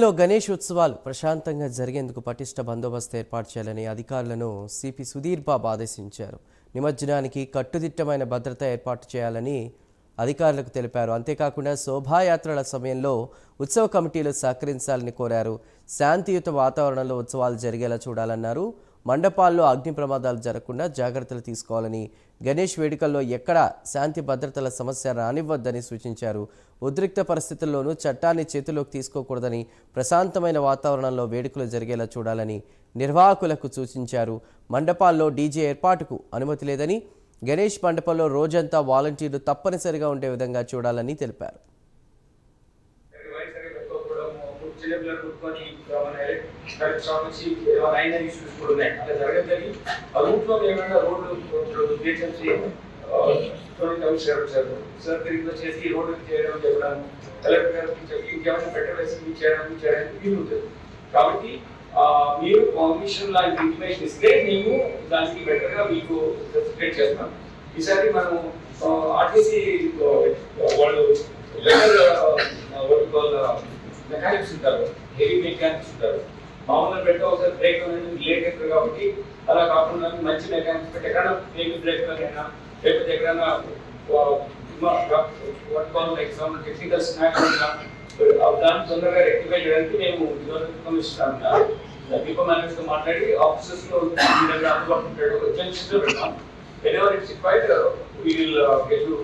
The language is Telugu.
లో గణేష్ ఉత్సవాలు ప్రశాంతంగా జరిగేందుకు పటిష్ట బందోబస్తు ఏర్పాటు చేయాలని అధికారులను సిపి సుధీర్ బాబు ఆదేశించారు. నిమజ్జనానికి కట్టుదిట్టమైన భద్రత ఏర్పాటు చేయాలని అధికారులకు తెలిపారు. అంతేకాకుండా శోభాయాత్రల సమయంలో ఉత్సవ కమిటీలు సహకరించాలని కోరారు. శాంతియుత వాతావరణంలో ఉత్సవాలు జరిగేలా చూడాలన్నారు. మండపాల్లో అగ్ని ప్రమాదాలు జరగకుండా జాగ్రత్తలు తీసుకోవాలని, గణేష్ వేడుకల్లో ఎక్కడా శాంతి భద్రతల సమస్య రానివ్వద్దని సూచించారు. ఉద్రిక్త పరిస్థితుల్లోనూ చట్టాన్ని చేతిలోకి తీసుకోకూడదని, ప్రశాంతమైన వాతావరణంలో వేడుకలు జరిగేలా చూడాలని నిర్వాహకులకు సూచించారు. మండపాల్లో డీజే ఏర్పాటుకు అనుమతి లేదని, గణేష్ మండపంలో రోజంతా వాలంటీర్లు తప్పనిసరిగా ఉండే విధంగా చూడాలని తెలిపారు. కాబట్టి మీరు కమిషన్ లాంటి ఇన్ఫర్మేషన్ ఇస్తే మేము దానికి బెటర్ గా మీకు స్ప్రెడ్ చేస్తాం. ఈసారి మనం ఆర్టీసీ వాళ్ళు మెకానిక్స్ ఉంటారు, హెవీ మెకానిక్స్ ఉంటారు. మామూలుగా పెట్టే ఒకసారి బ్రేక్ అనేది లేట్ అవుతుంది కాబట్టి అలా కాకుండా మంచి మెకానిక్స్ పెట్టి ఎక్కడైనా హెవీ బ్రేక్ అయినా లేకపోతే ఎక్కడైనా టెక్నికల్ స్నాక్ దాన్ని తొందరగా రెక్టిఫై చేయడానికి మేము కమిషన్ దీపం మేనేజర్తో మాట్లాడి ఆఫీసెస్ లో అందుబాటులో ఉంటాడు. Whenever it's required, we will get you